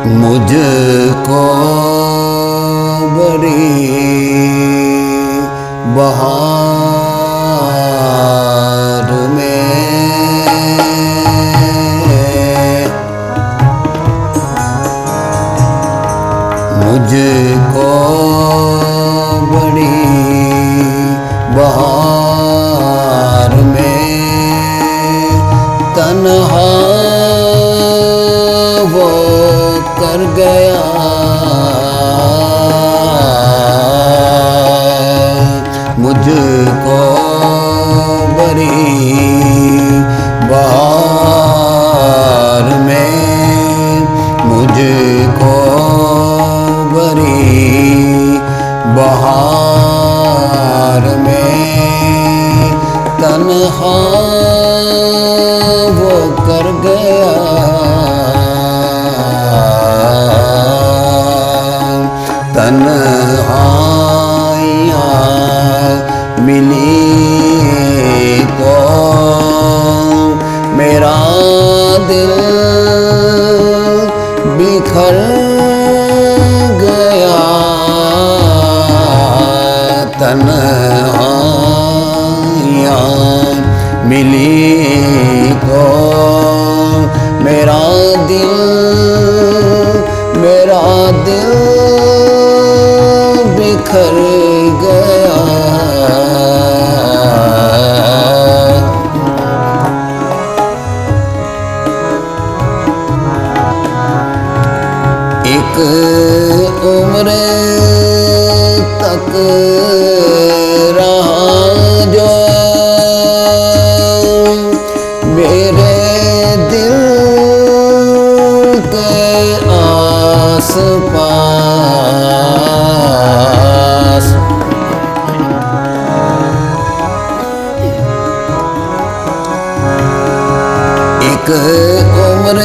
मुझको बड़ी बहार में मुझको बड़ी बहार में तन्हा वो कर गया। मुझको बड़ी बहार में मुझको बड़ी बहार में तन्हा वो कर गया। तन्हाइयाँ मिली तो मेरा दिल बिखर गया। तन्हाइयाँ मिली तो मेरा दिल बिखर गया। एक उम्र तक रहा जो मेरे दिल के आस पास। एक उम्र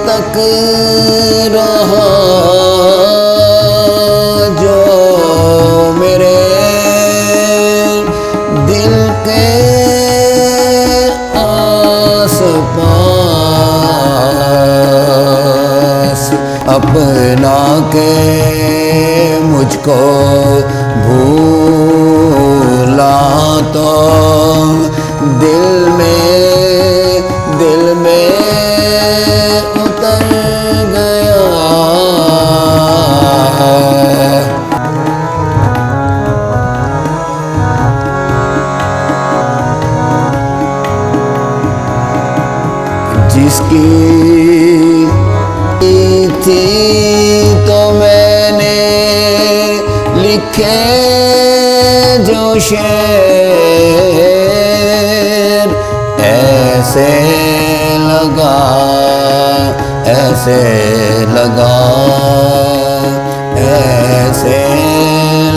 तक रहा जो मेरे दिल के आस पास। अपना के मुझको भूला तो दिल में उतर गया। जिसकी थी तो मैंने लिखे जो शेर ऐसे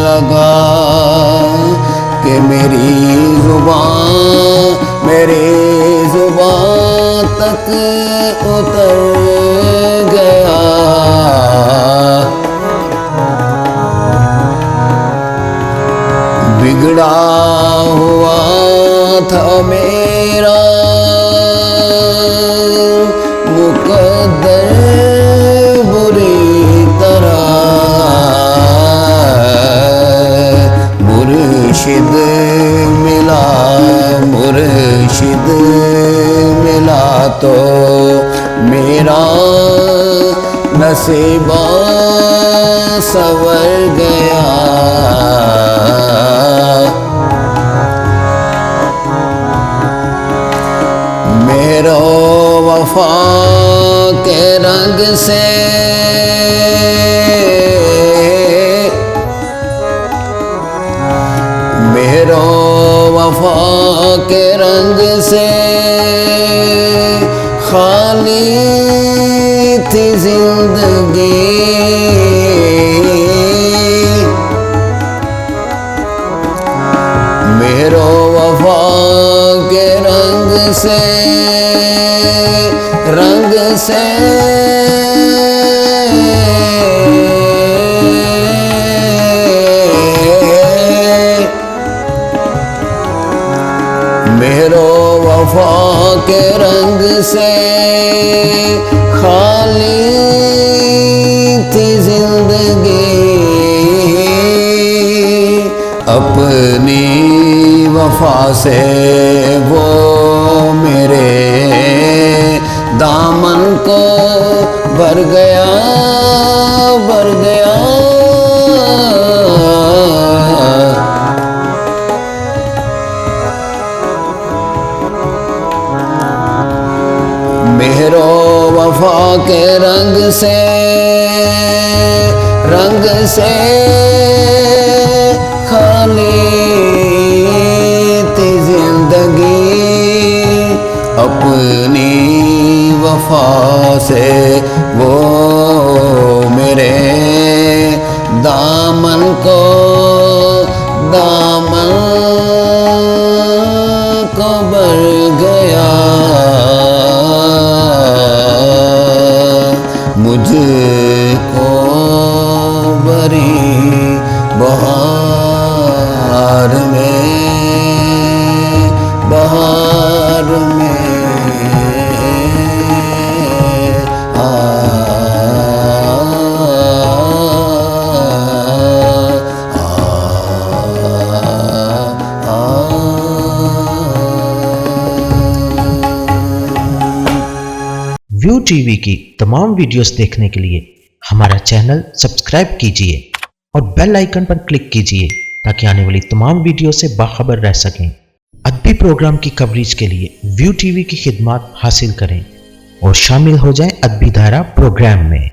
लगा कि मेरी ज़ुबान तक उतर गया। बिगड़ा हुआ था मेरा मुकद्दर बुरी तरह। मुर्शिद मिला तो मेरा नसीबा संवर गया। मेरो वफा के रंग से मेरो वफा के रंग से खाली थी जिंदगी। मेरो वफा के रंग से मेरो वफा के रंग से खाली खाली थी जिंदगी अपनी वफा से वो मेरे दामन को भर गया भर गया। मेहरो वफा के रंग से खाली थी जिंदगी अपनी वफा से वो मेरे दामन को भर गया। मुझको बरी बहार में व्यू टीवी की तमाम वीडियोस देखने के लिए हमारा चैनल सब्सक्राइब कीजिए और बेल आइकन पर क्लिक कीजिए ताकि आने वाली तमाम वीडियो से बाखबर रह सकें। अदबी प्रोग्राम की कवरेज के लिए व्यू टीवी की खिदमत हासिल करें और शामिल हो जाएं अदबी धारा प्रोग्राम में।